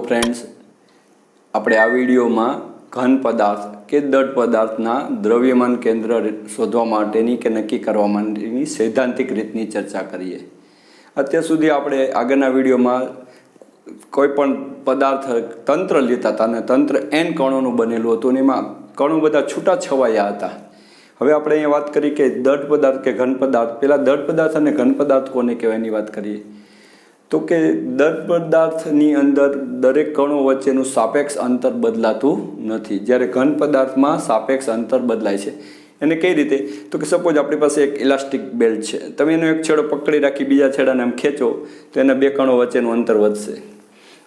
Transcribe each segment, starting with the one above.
Friends, આપણે આ વિડીયોમાં ઘન પદાર્થ કે દળ પદાર્થના દ્રવ્યમાન કેન્દ્ર શોધવા માટેની કે નક્કી કરવા માટેની સૈદ્ધાંતિક રીતની ચર્ચા કરીએ। અત્યાર સુધી આપણે આગળના વિડીયોમાં કોઈ પણ પદાર્થ તંત્ર લેતા હતા અને તંત્ર n કણોનું બનેલું હતું અને એમાં કણો બધા છૂટા છવાયા હતા। હવે આપણે અહીંયા વાત કરી કે દળ પદાર્થ કે ઘન પદાર્થ, પહેલાં દળ પદાર્થ અને ઘન પદાર્થ કોને કહેવાય એની વાત કરીએ તો કે દળ પદાર્થની અંદર દરેક કણો વચ્ચેનું સાપેક્ષ અંતર બદલાતું નથી, જ્યારે ઘન પદાર્થમાં સાપેક્ષ અંતર બદલાય છે। એને કઈ રીતે તો કે સપોઝ આપણી પાસે એક ઇલાસ્ટિક બેલ્ટ છે, તમે એનો એક છેડો પકડી રાખી બીજા છેડાને આમ ખેંચો તો એના બે કણો વચ્ચેનું અંતર વધશે,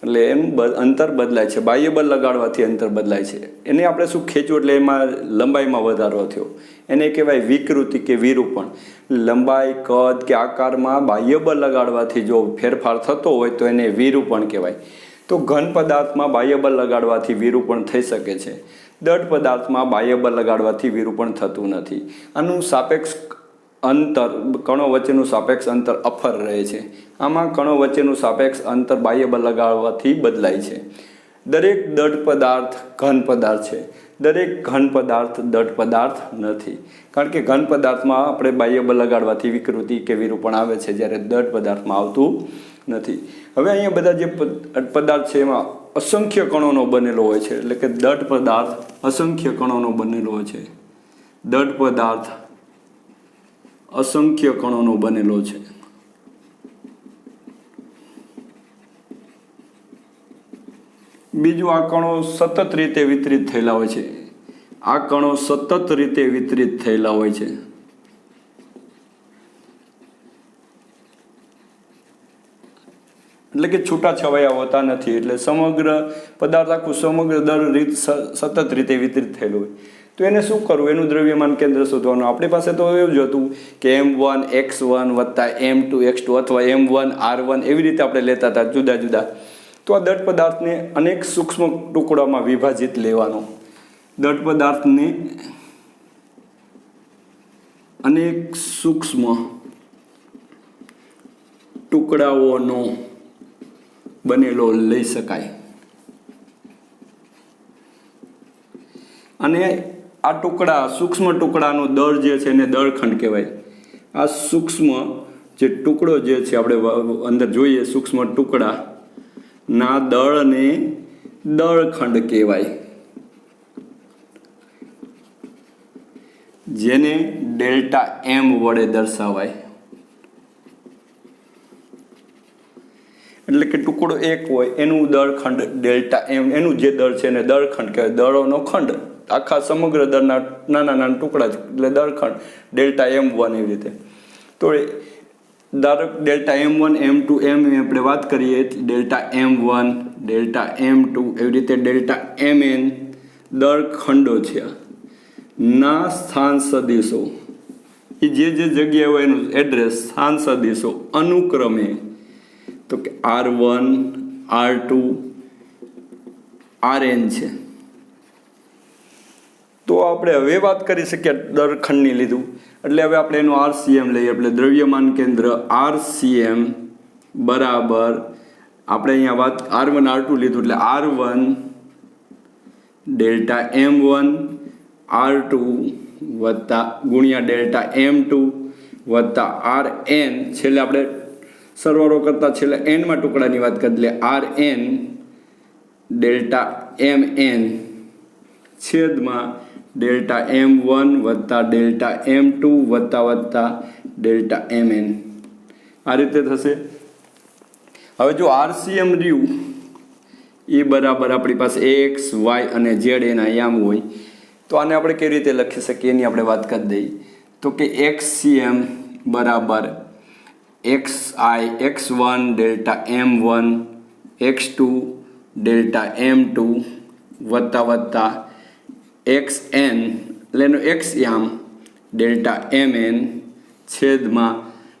એટલે એનું અંતર બદલાય છે। બાહ્ય બળ લગાડવાથી અંતર બદલાય છે, એને આપણે શું ખેંચવું એટલે એમાં લંબાઈમાં વધારો થયો, એને કહેવાય વિકૃતિ કે વિરૂપણ। લંબાઈ, કદ કે આકારમાં બાહ્ય બળ લગાડવાથી જો ફેરફાર થતો હોય તો એને વિરૂપણ કહેવાય। તો ઘન પદાર્થમાં બાહ્ય બળ લગાડવાથી વિરૂપણ થઈ શકે છે, દળ પદાર્થમાં બાહ્ય બળ લગાડવાથી વિરૂપણ થતું નથી। આનું સાપેક્ષ અંતર, કણો વચ્ચેનું સાપેક્ષ અંતર અફર રહે છે। આમાં કણો વચ્ચેનું સાપેક્ષ અંતર બાહ્ય બળ લગાડવાથી બદલાય છે। દરેક દળ પદાર્થ ઘન પદાર્થ છે, દરેક ઘન પદાર્થ દળ પદાર્થ નથી, કારણ કે ઘન પદાર્થમાં આપણે બાહ્ય બળ લગાડવાથી વિકૃતિ કે વિરૂપણ આવે છે, જ્યારે દળ પદાર્થમાં આવતું નથી। હવે અહીંયા બધા જે પદાર્થ છે એમાં અસંખ્ય કણોનો બનેલો હોય છે, એટલે કે દળ પદાર્થ અસંખ્ય કણોનો બનેલો હોય છે। દળ પદાર્થ અસંખ્ય કણોનો બનેલો છે। બીજું, આ કણો સતત રીતે વિતરિત થયેલા હોય છે, આ કણો સતત રીતે વિતરિત થયેલા હોય છે। એટલે કે છૂટા છવાયા હોતા નથી, એટલે સમગ્ર પદાર્થ આખું સમગ્ર દર રીત સતત રીતે વિતરિત થયેલું હોય। તો એને શું કરવું, એનું દ્રવ્યમાન કેન્દ્ર શોધવાનું। આપણી પાસે તો એવું જ હતું કે M1 X1 વત્તા M2 X2 અથવા M1 R1 એવી રીતે આપણે લેતા હતા જુદા જુદા। તો આ દળ પદાર્થને અનેક સૂક્ષ્મ ટુકડામાં વિભાજિત લેવાનો, દળ પદાર્થને અનેક સૂક્ષ્મ ટુકડાઓનો બનેલો લઈ શકાય, અને આ ટુકડા સૂક્ષ્મ ટુકડાનો દળ જે છે એને દળખંડ કહેવાય। આ સૂક્ષ્મ જે ટુકડો જે છે આપણે અંદર જોઈએ સૂક્ષ્મ ટુકડા ના દળને દળખંડ કહેવાય, જેને ડેલ્ટા M વડે દર્શાવાય। એટલે કે ટુકડો એક હોય એનું દળખંડ ડેલ્ટા M, એનું જે દળ છે એને દળખંડ કહેવાય। દળોનો ખંડ, આખા સમગ્ર દળના નાના નાના ટુકડા છે એટલે દળખંડ ડેલ્ટા M1 એવી રીતે। તો ધારો ડેલ્ટા M1 M2 M આપણે વાત કરીએ ડેલ્ટા M1 ડેલ્ટા M2 એવી રીતે ડેલ્ટા Mn દળખંડો છે ના સ્થાન સદિશો, એ જે જગ્યાએ હોય એનું એડ્રેસ સ્થાન સદિશો અનુક્રમે તો કે R1 R2 Rn છે। તો આપણે હવે વાત કરી શકીએ દળખંડની લીધું એટલે હવે આપણે એનું RCM લઈએ, એટલે દ્રવ્યમાન કેન્દ્ર RCM બરાબર આપણે અહીંયા વાત R1 R2 લીધું એટલે R1 ડેલ્ટા M1 R2 વત્તા ગુણ્યા ડેલ્ટા M2 વત્તા Rn, છેલ્લે આપણે સરવાળો કરતા છેલ્લે n માં ટુકડાની વાત કરી એટલે Rn ડેલ્ટા Mn છેદમાં ડેલ્ટા M1 વત્તા ડેલ્ટા M2 વત્તા ડેલ્ટા Mn, આ રીતે થશે। હવે જો RCM રહ્યું એ બરાબર આપણી પાસે X Y અને Z એના યામ હોય, તો આને આપણે કેવી રીતે લખી શકીએ એની આપણે વાત કરી દઈએ તો કે XCM બરાબર XI X1 delta M1 X2 delta M2 વત્તા XN એટલે એનો X યામ ડેલ્ટા Mn છેદમાં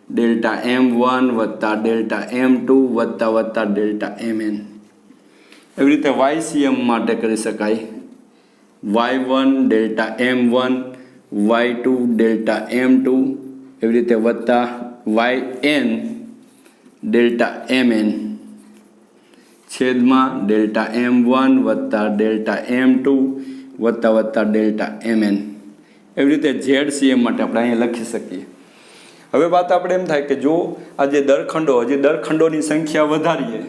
ડેલ્ટા M1 વત્તા ડેલ્ટા M2 વત્તા ડેલ્ટા Mn। એવી રીતે YCM માટે કરી શકાય Y1 delta M1 Y2 delta M2 એવી રીતે વત્તા yn ડેલ્ટા mn છેદમાં ડેલ્ટા M1 વત્તા ડેલ્ટા M2 વત્તા ડેલ્ટા Mn. એવી રીતે ZCM માટે આપણે અહીંયા લખી શકીએ. હવે વાત આપણે એમ થાય કે જો આ જે દરખંડોની સંખ્યા વધારીએ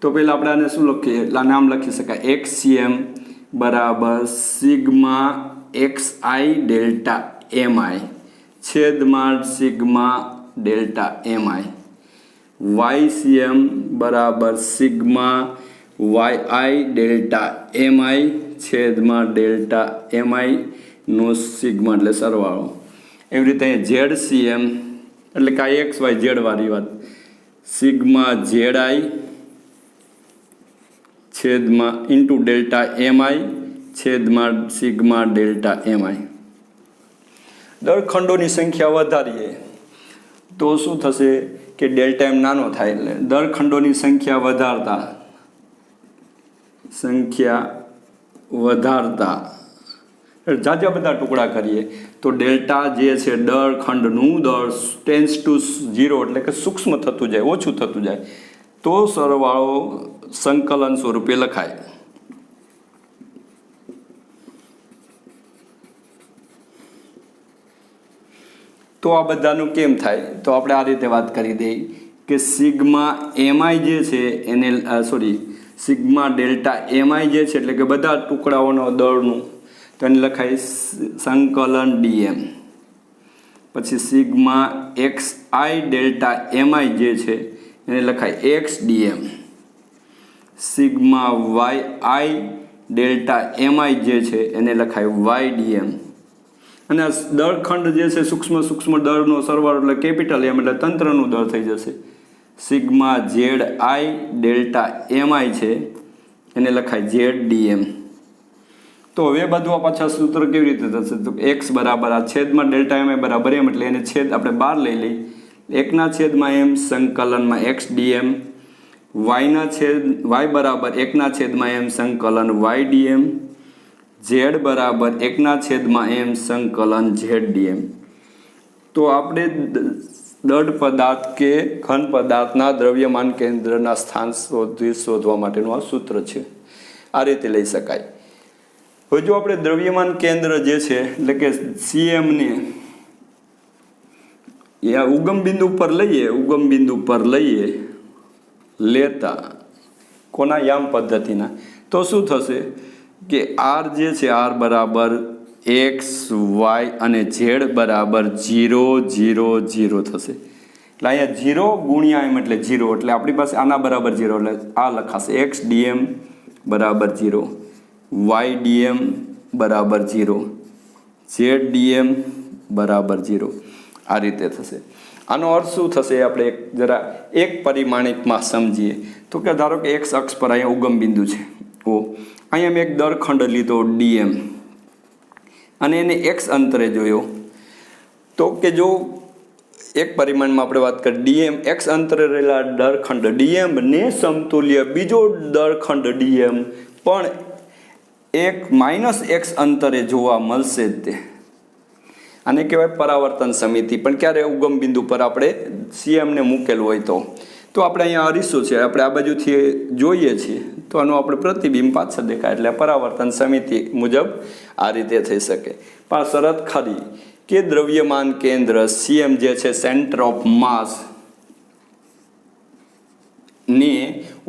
તો પહેલાં આપણે આને શું લખીએ, નામ લખી શકાય XCM બરાબર સિગ્મા XI ડેલ્ટા MI છેદમાં સિગ્મા ડેલ્ટા MI. YCM બરાબર સિગ્મા YI ડેલ્ટા MI છેદમાં ડેલ્ટા MI નો સિગ્મા એટલે સરવાળો. એવી રીતે ZCM એટલે કે XYZ વાળી વાત, સિગ્મા ZI છેદમાં ઇન્ટુ ડેલ્ટા MI છેદમાં સિગ્મા ડેલ્ટા MI. દરખંડોની સંખ્યા વધારીએ તો શું થશે કે ડેલ્ટા M નાનો થાય, એટલે દરખંડોની સંખ્યા વધારતા જાજા બધા ટુકડા કરીએ તો ડેલ્ટા જે છે દરખંડનું દર ટેન્સ ટુ 0 એટલે કે સૂક્ષ્મ થતું જાય, ઓછું થતું જાય, તો સરવાળો સંકલન સ્વરૂપે લખાય. તો આ બધાનું કેમ થાય તો આપણે આ રીતે વાત કરી દઈએ કે સિગ્મા MI જે છે એને સિગ્મા ડેલ્ટા MI જે છે એટલે કે બધા ટુકડાઓનો દળનું, તો એને લખાય સંકલન DM. પછી સિગ્મા XI ડેલ્ટા MI જે છે એને લખાય XDM. Sigma YI delta MI જે છે એને લખાય YDM. અને આ દળખંડ જે છે સૂક્ષ્મ દળનો સરવાળો એટલે કેપિટલ M એટલે તંત્રનું દળ થઈ જશે. સિગ્મા ZI ડેલ્ટા MI છે એને લખાય ZDM. તો હવે બધું આ પાછા સૂત્ર કેવી રીતે થશે તો x બરાબર આ છેદમાં ડેલ્ટા MI બરાબર M એટલે એને છેદ આપણે બહાર લઈ લઈ, 1/m સંકલનમાં XDM, y બરાબર 1/m સંકલન YDM, z બરાબર 1/m સંકલન ZDM. તો આપણે દળ પદાર્થ કે ઘન પદાર્થના દ્રવ્યમાન કેન્દ્રના સ્થાન શોધવા માટેનું આ સૂત્ર છે. આ રીતે લઈ શકાય. હવે જો આપણે દ્રવ્યમાન કેન્દ્ર જે છે એટલે કે CM ને ઉગમ બિંદુ પર લઈએ લેતા કોના યામ પદ્ધતિના, તો શું થશે કે R જે છે R બરાબર X Y અને Z બરાબર 0 0 0 થશે. એટલે અહીંયા 0 ગુણ્યા M એટલે 0, એટલે આપણી પાસે આના બરાબર 0 એટલે આ લખાશે XDM બરાબર 0, YDM બરાબર 0, ZDM બરાબર 0. આ રીતે થશે. આનો અર્થ શું થશે આપણે જરા એક પરિમાણિકમાં સમજીએ તો કે ધારો કે X અક્ષ પર અહીંયા ઉગમ બિંદુ છે અહીંયા મેં એક દળખંડ લીધો DM અને એને X અંતરે જોયો, તો કે જો એક પરિમાણમાં આપણે વાત કરીએ DM X અંતરે રહેલા દળખંડ DM ને સમતુલ્ય બીજો દળખંડ DM પણ -X અંતરે જોવા મળશે જ તે. આને કહેવાય પરાવર્તન સમિતિ. પણ ક્યારે ઉગમ બિંદુ પર આપણે CM ને મૂકેલું હોય તો આપણે અહીંયા અરીસો છે આપણે આ બાજુથી જોઈએ છીએ તો આનું આપણે પ્રતિબિંબ પાછળ દેખાય, એટલે પરાવર્તન સમિતિ મુજબ આ રીતે થઈ શકે. પણ શરત ખરી કે દ્રવ્યમાન કેન્દ્ર CM જે છે સેન્ટર ઓફ માસ ને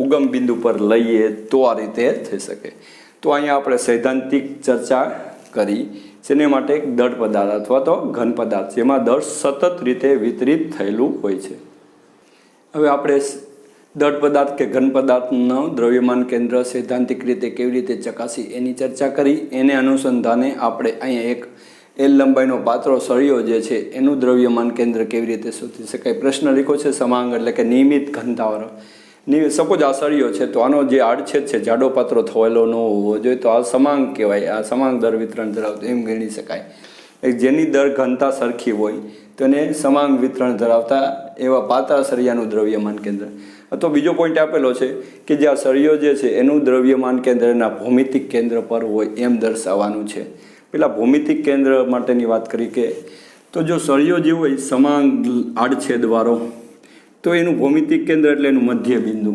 ઉગમ બિંદુ પર લઈએ તો આ રીતે થઈ શકે. તો અહીંયા આપણે સૈદ્ધાંતિક ચર્ચા કરી જેને માટે એક દળ પદાર્થ અથવા તો ઘન પદાર્થ જેમાં દળ સતત રીતે વિતરિત થયેલું હોય છે. હવે આપણે દળ પદાર્થ કે ઘન પદાર્થનું દ્રવ્યમાન કેન્દ્ર સૈદ્ધાંતિક રીતે કેવી રીતે ચકાસી એની ચર્ચા કરી. એને અનુસંધાને આપણે અહીંયા એક L લંબાઈનો પાતળો સળિયો જે છે એનું દ્રવ્યમાન કેન્દ્ર કેવી રીતે શોધી શકાય પ્રશ્ન લીખો છે. સમાંગ એટલે કે નિયમિત ઘનતાવાળો. સપોઝ આ સળિયો છે તો આનો જે આડછેદ છે જાડો પાતળો થયેલો ન હોવો જોઈએ, તો આ સમાંગ કહેવાય. આ સમાંગ દર વિતરણ ધરાવતો એમ ગણી શકાય. જેની દર ઘનતા સરખી હોય તો એને સમાંગ વિતરણ ધરાવતા એવા પાતળા સળિયાનું દ્રવ્યમાન કેન્દ્ર. અથવા બીજો પોઈન્ટ આપેલો છે કે જે આ સળિયો જે છે એનું દ્રવ્યમાન કેન્દ્ર એના ભૌમિતિક કેન્દ્ર પર હોય એમ દર્શાવવાનું છે. પેલા ભૌમિતિક કેન્દ્ર માટેની વાત કરી કે તો જો સળિયો જે હોય સમાંગ આડછેદવાળો તો એનું ભૌમિતિક કેન્દ્ર એટલે એનું મધ્ય બિંદુ.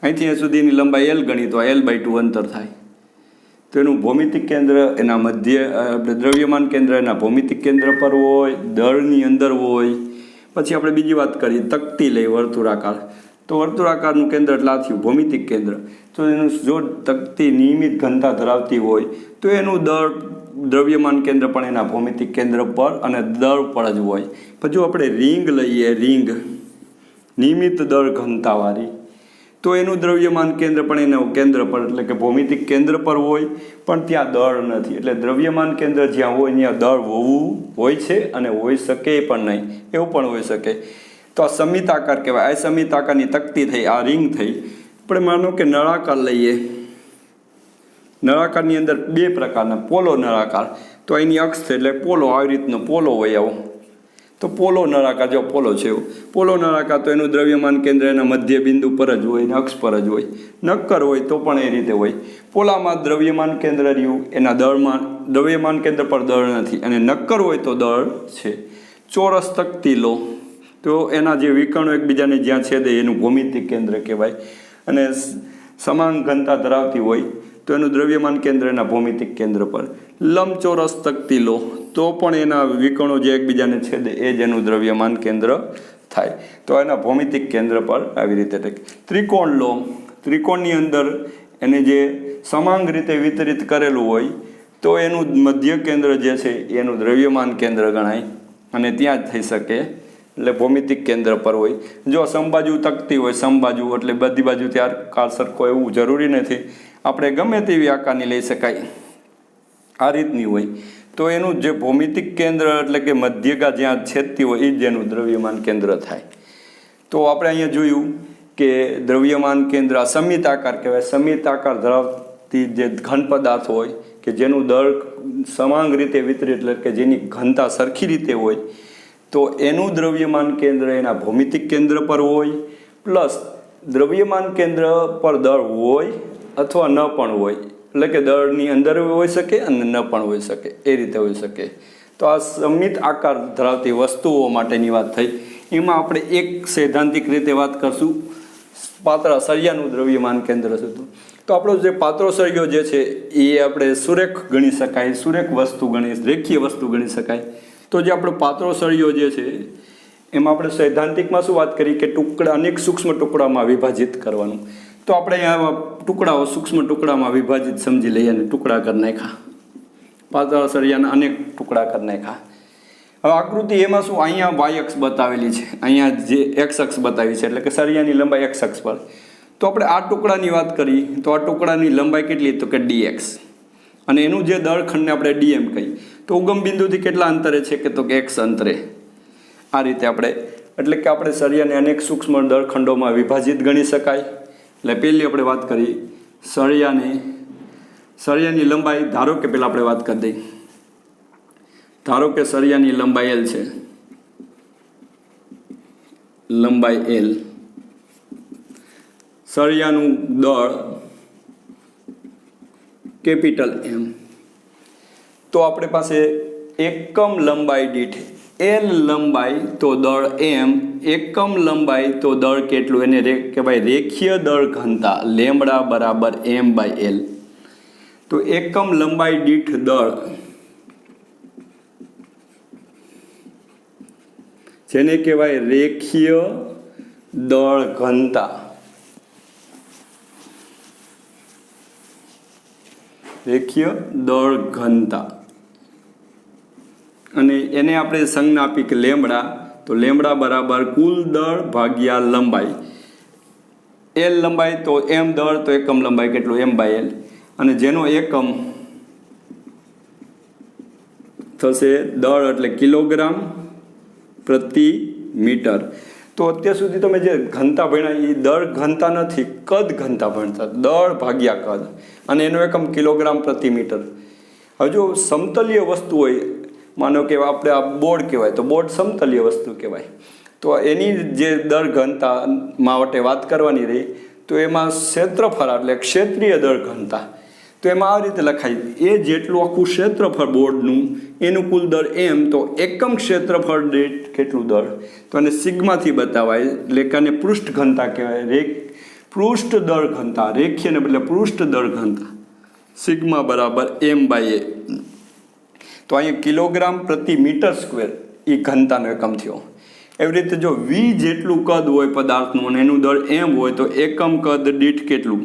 અહીંથી અહીંયા સુધીની લંબાઈ L ગણી તો L/2 અંતર થાય. તો એનું ભૌમિતિક કેન્દ્ર એના મધ્ય આપણે દ્રવ્યમાન કેન્દ્ર એના ભૌમિતિક કેન્દ્ર પર હોય, દળની અંદર હોય. પછી આપણે બીજી વાત કરીએ, તકતી લઈ વર્તુળાકાર. તો વર્તુળાકારનું કેન્દ્ર એટલે આ થયું ભૌમિતિક કેન્દ્ર. તો એનું જો તકતી નિયમિત ઘનતા ધરાવતી હોય તો એનું દળ દ્રવ્યમાન કેન્દ્ર પણ એના ભૌમિતિક કેન્દ્ર પર અને દળ પર જ હોય. પછી જો આપણે રિંગ લઈએ, રિંગ નિયમિત દળ ઘનતાવાળી, તો એનું દ્રવ્યમાન કેન્દ્ર પણ એના કેન્દ્ર પર એટલે કે ભૌમિતિક કેન્દ્ર પર હોય, પણ ત્યાં દળ નથી. એટલે દ્રવ્યમાન કેન્દ્ર જ્યાં હોય ત્યાં દળ હોવું હોય છે અને હોઈ શકે પણ નહીં, એવું પણ હોઈ શકે. તો આ સમિત આકાર કહેવાય. આ સમિત આકારની તકતી થઈ, આ રિંગ થઈ. આપણે માનો કે નળાકાર લઈએ. નળાકારની અંદર બે પ્રકારના, પોલો નળાકાર. તો એની અક્ષ છે એટલે પોલો, આવી રીતનો પોલો હોય આવો. તો પોલો નળાકાર, જો પોલો છે એવું પોલો નળાકાર, તો એનું દ્રવ્યમાન કેન્દ્ર એના મધ્ય બિંદુ પર જ હોય ને અક્ષ પર જ હોય. નક્કર હોય તો પણ એ રીતે હોય. પોલામાં દ્રવ્યમાન કેન્દ્ર રહ્યું, એના દળમાં દ્રવ્યમાન કેન્દ્ર પર દળ નથી, અને નક્કર હોય તો દળ છે. ચોરસ તકતી લો તો એના જે વિકર્ણો એકબીજાને જ્યાં છેદે એનું ભૌમિતિક કેન્દ્ર કહેવાય. અને સમાન ઘનતા ધરાવતી હોય તો એનું દ્રવ્યમાન કેન્દ્ર એના ભૌમિતિક કેન્દ્ર પર. લંબચોરસ તકતી લો તો પણ એના વિકર્ણો જે એકબીજાને છેદે એ જ એનું દ્રવ્યમાન કેન્દ્ર થાય. તો એના ભૌમિતિક કેન્દ્ર પર આવી રીતે. ત્રિકોણ લો, ત્રિકોણની અંદર એને જે સમાંગ રીતે વિતરિત કરેલું હોય તો એનું મધ્ય કેન્દ્ર જે છે એનું દ્રવ્યમાન કેન્દ્ર ગણાય અને ત્યાં જ થઈ શકે, એટલે ભૌમિતિક કેન્દ્ર પર હોય. જો સમબાજુ તકતી હોય, સમબાજુ એટલે બધી બાજુ ત્યાર કાળ સરખો એવું જરૂરી નથી, આપણે ગમે તેવી આકારની લઈ શકાય, આ રીતની હોય. તો એનું જે ભૌમિતિક કેન્દ્ર એટલે કે મધ્યકા જ્યાં છેદતી હોય એ જ એનું દ્રવ્યમાન કેન્દ્ર થાય. તો આપણે અહીંયા જોયું કે દ્રવ્યમાન કેન્દ્ર આ સમિત આકાર કહેવાય. સમિત આકાર ધરાવતી જે ઘન પદાર્થ હોય કે જેનું દળ સમાંગ રીતે વિતરિત એટલે કે જેની ઘનતા સરખી રીતે હોય, તો એનું દ્રવ્યમાન કેન્દ્ર એના ભૌમિતિક કેન્દ્ર પર હોય, પ્લસ દ્રવ્યમાન કેન્દ્ર પર દળ હોય અથવા ન પણ હોય, એટલે કે દળની અંદર હોઈ શકે અને ન પણ હોઈ શકે, એ રીતે હોઈ શકે. તો આ સમિત આકાર ધરાવતી વસ્તુઓ માટેની વાત થઈ. એમાં આપણે એક સૈદ્ધાંતિક રીતે વાત કરશું, પાતળા સળિયાનું દ્રવ્યમાન કેન્દ્ર હતું. તો આપણો જે પાતળો સળિયો જે છે એ આપણે સુરેખ ગણી શકાય, સુરેખ વસ્તુ ગણી, રેખીય વસ્તુ ગણી શકાય. તો જે આપણો પાતળો સળિયો જે છે એમાં આપણે સૈદ્ધાંતિકમાં શું વાત કરી કે ટુકડા અનેક સૂક્ષ્મ ટુકડામાં વિભાજિત કરવાનું. તો આપણે અહીંયા ટુકડાઓ સૂક્ષ્મ ટુકડામાં વિભાજિત સમજી લઈએ અને ટુકડા કરી નાખ્યા. પાતળા સળિયાના અનેક ટુકડા કરી નાખ્યા. હવે આકૃતિ એમાં શું, અહીંયા વાય અક્ષ બતાવેલી છે, અહીંયા જે એક્સ અક્ષ બતાવી છે, એટલે કે સળિયાની લંબાઈ એક્સ અક્ષ પર. તો આપણે આ ટુકડાની વાત કરી તો આ ટુકડાની લંબાઈ કેટલી, તો કે dx, અને એનું જે દળખંડને આપણે dm કહીએ. તો ઉગમ બિંદુથી કેટલા અંતરે છે કે તો કે x અંતરે. આ રીતે આપણે એટલે કે આપણે સળિયાને અનેક સૂક્ષ્મ દળખંડોમાં વિભાજિત ગણી શકાય. એટલે પહેલી આપણે વાત કરી સળિયાની લંબાઈ. ધારો કે પહેલાં આપણે વાત કરી દઈએ, ધારો કે સળિયાની લંબાઈ L છે, લંબાઈ L, સળિયાનું દળ કેપિટલ M. તો આપણે પાસે એકમ લંબાઈ દીઠ L લંબાઈ તો દળ M, એકમ લંબાઈ તો દળ કેટલું, એને કહેવાય રેખીય દળ ઘનતા, લેમ્બડા બરાબર M/L. તો એકમ લંબાઈ દીઠ દળ જેને કહેવાય રેખીય દળ ઘનતા. રેખીય દળ ઘનતા, અને એને આપણે સંજ્ઞા આપી કે લેમ્બડા. તો લેમ્બડા બરાબર કુલ દળ ભાગ્યા લંબાઈ. L લંબાઈ તો M દળ, તો એકમ લંબાઈ કેટલું M/L, અને જેનો એકમ થશે દળ એટલે કિલોગ્રામ પ્રતિ મીટર. તો અત્યાર સુધી તમે જે ઘનતા ભણ્યા એ દળ ઘનતા નથી, કદ ઘનતા ભણતા, દળ ભાગ્યા કદ, અને એનો એકમ કિલોગ્રામ પ્રતિ મીટર. હવે જો સમતલીય વસ્તુ હોય, માનો કે આપણે આ બોર્ડ કહેવાય, તો બોર્ડ સમતલીય વસ્તુ કહેવાય. તો એની જે દળ ઘનતા માટે વાત કરવાની રહી તો એમાં ક્ષેત્રફળ એટલે ક્ષેત્રીય દળ ઘનતા. તો એમાં આ રીતે લખાય, એ જેટલું આખું ક્ષેત્રફળ બોર્ડનું એનું કુલ દળ M, તો એકમ ક્ષેત્રફળ દીઠ કેટલું દળ, તો એને સિગ્માથી બતાવાય, એટલે કે આને પૃષ્ઠ ઘનતા કહેવાય. પૃષ્ઠ દર ઘનતા, રેખીયને બદલે પૃષ્ઠ દર ઘનતા સિગ્મા બરાબર m/a. તો અહીંયા કિલોગ્રામ પ્રતિ મીટર સ્ક્વેર એ ઘનતાનો એકમ થયો. એવી રીતે જો v જેટલું કદ હોય પદાર્થનું અને એનું દળ m હોય તો એકમ કદ દીઠ કેટલું,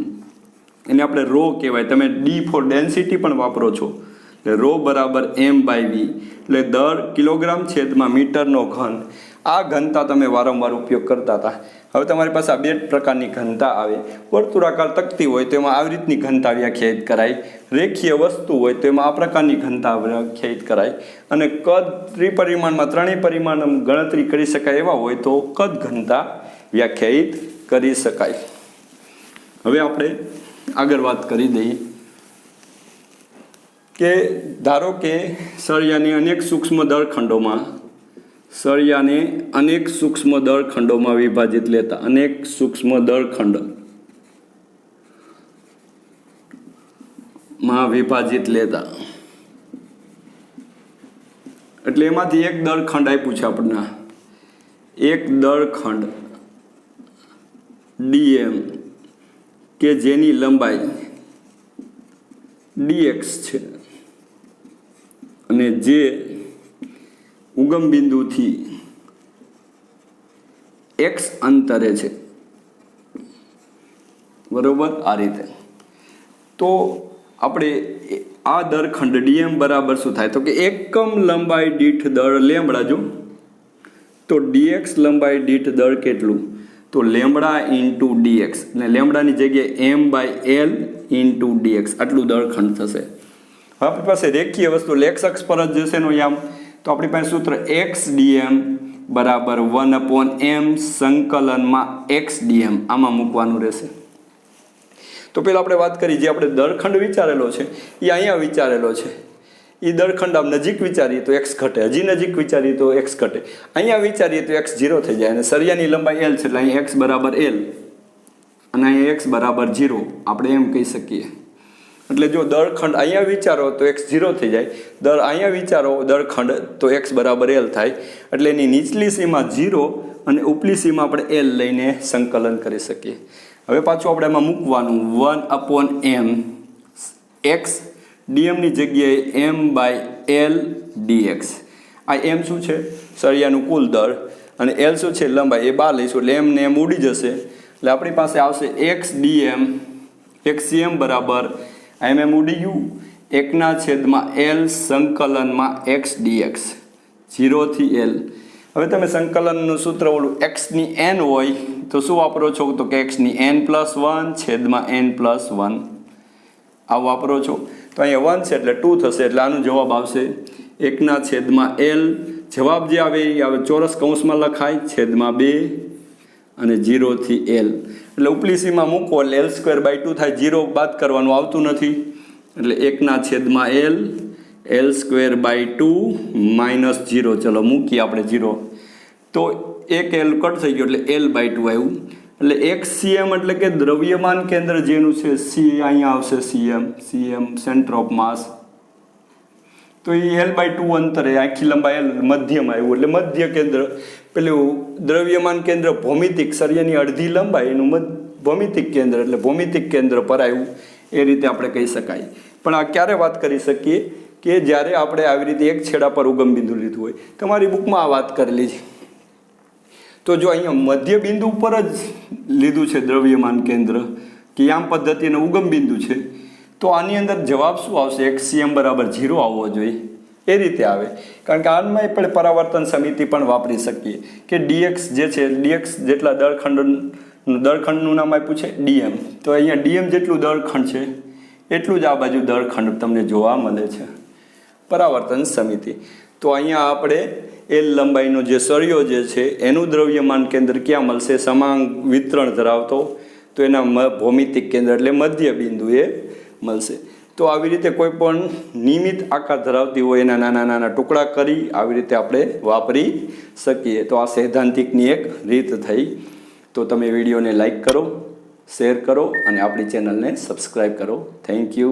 એને આપણે રો કહેવાય. તમે d ફોર ડેન્સિટી પણ વાપરો છો, એટલે રો બરાબર m/v, એટલે દર કિલોગ્રામ છેદમાં મીટરનો ઘન. આ ઘનતા તમે વારંવાર ઉપયોગ કરતા હતા. હવે તમારી પાસે આ બે પ્રકારની ઘનતા આવે. વર્તુળાકાર તકતી હોય તો એમાં આવી રીતની ઘનતા વ્યાખ્યાયિત કરાય, રેખીય વસ્તુ હોય તો એમાં આ પ્રકારની ઘનતા વ્યાખ્યાયિત કરાય, અને કદ ત્રિપરિમાણમાં ત્રણેય પરિમાણ ગણતરી કરી શકાય એવા હોય તો કદ ઘનતા વ્યાખ્યાયિત કરી શકાય. હવે આપણે આગળ વાત કરી દઈએ કે ધારો કે સળિયાને અનેક સૂક્ષ્મ દળખંડોમાં વિભાજિત લેતા, અનેક સૂક્ષ્મ દળખંડમાં વિભાજિત લેતા, એટલે એમાંથી એક દળખંડ આપ્યું છે આપણને, એક દળખંડ dm કે જેની લંબાઈ dx છે અને જે ઉગમ બિંદુથી x અંતરે છે, બરોબર. આ રીતે તો આપણે આ દળખંડ dm બરાબર શું થાય તો કે એકમ લંબાઈ દીઠ દળ લેમ્બડા. જો તો dx લંબાઈ દીઠ દળ કેટલું તો લેમ્બડા ઇન્ટુ dx, અને લેમ્બડાની જગ્યાએ m/l ઇન્ટુ dx આટલું દળખંડ થશે. હવે આપણી પાસે રેખીય વસ્તુ x અક્ષ પર જ જશે નો યામ, તો આપણી પાસે સૂત્ર x dm બરાબર 1/m સંકલનમાં x dm આમાં મૂકવાનું રહેશે. તો પહેલાં આપણે વાત કરી, જે આપણે દળખંડ વિચારેલો છે એ અહીંયા વિચારેલો છે. એ દળખંડ આમ નજીક વિચારીએ તો x ઘટે, હજી નજીક વિચારીએ તો x ઘટે, અહીંયા વિચારીએ તો x 0 થઈ જાય. અને સળિયાની લંબાઈ l છે એટલે અહીંયા x બરાબર l અને અહીંયા x બરાબર 0 આપણે એમ કહી શકીએ. એટલે જો દળખંડ અહીંયા વિચારો તો x 0 થઈ જાય, અહીંયા વિચારો દળખંડ તો x બરાબર l થાય. એટલે એની નીચલી સીમા 0 અને ઉપલી સીમા આપણે l લઈને સંકલન કરી શકીએ. હવે પાછું આપણે એમાં મૂકવાનું 1/m x dm ની જગ્યાએ m/l dx. આ m શું છે સળિયાનું કુલ દળ અને l શું છે લંબાઈ, એ 12 લઈશું એટલે m ને m ઉડી જશે. એટલે આપણી પાસે આવશે x dm xcm બરાબર mm ઉડી ગયું 1/l સંકલનમાં x dx 0 થી l. હવે તમે સંકલનનું સૂત્ર ઓલું x ની n હોય તો શું વાપરો છો તો કે x ની n+1 છેદમાં n+1 આ વાપરો છો. તો અહીંયા 1 છે એટલે 2 થશે, એટલે આનો જવાબ આવશે 1/l. જવાબ જે આવે એ આવે ચોરસ કૌંસમાં લખાય છેદમાં 2 અને 0 થી l. એટલે ઉપલી સીમા મૂકો એટલે l²/2 થાય, 0 બાદ કરવાનું આવતું નથી એટલે 1/l l²/2 -0. ચલો મૂકીએ આપણે 0 તો એક l કટ થઈ ગયો એટલે l/2 આવ્યું. એટલે xcm એટલે કે દ્રવ્યમાન કેન્દ્ર જેનું છે c, અહીંયા આવશે cm સેન્ટર ઓફ માસ. તો એ l/2 અંતરે આખી લંબાઈ l મધ્યમાં આવ્યું, એટલે મધ્ય કેન્દ્ર. પેલું દ્રવ્યમાન કેન્દ્ર ભૌમિતિક સળિયાની અડધી લંબાઈ એનું ભૌમિતિક કેન્દ્ર એટલે ભૌમિતિક કેન્દ્ર પર આવ્યું, એ રીતે આપણે કહી શકાય. પણ આ ક્યારે વાત કરી શકીએ કે જ્યારે આપણે આવી રીતે એક છેડા પર ઉગમ બિંદુ લીધું હોય. તમારી બુકમાં આ વાત કરેલી છે. તો જો અહીંયા મધ્ય બિંદુ ઉપર જ લીધું છે દ્રવ્યમાન કેન્દ્ર કે યામ પદ્ધતિનું ઉગમ બિંદુ છે, તો આની અંદર જવાબ શું આવશે xcm બરાબર 0 આવવો જોઈએ, એ રીતે આવે. કારણ કે આમાં આપણે પરાવર્તન સમિતિ પણ વાપરી શકીએ કે dx જે છે dx જેટલા દળખંડનું નામ આપ્યું છે dm, તો અહીંયા dm જેટલું દળખંડ છે એટલું જ આ બાજુ દળખંડ તમને જોવા મળે છે, પરાવર્તન સમિતિ. તો અહીંયા આપણે l લંબાઈનો જે સળિયો જે છે એનું દ્રવ્યમાન કેન્દ્ર ક્યાં મળશે, સમાન વિતરણ ધરાવતો, તો એના ભૌમિતિક કેન્દ્ર એટલે મધ્ય બિંદુએ મળશે. તો આવી રીતે કોઈ પણ નિયમિત આકાર ધરાવતી હોય એના નાના નાના ટુકડા કરી આવી રીતે આપણે વાપરી શકીએ. તો આ સૈદ્ધાંતિકની એક રીત થઈ. તો તમે વિડીયોને લાઈક કરો, શેર કરો અને આપણી ચેનલને સબસ્ક્રાઈબ કરો. Thank you.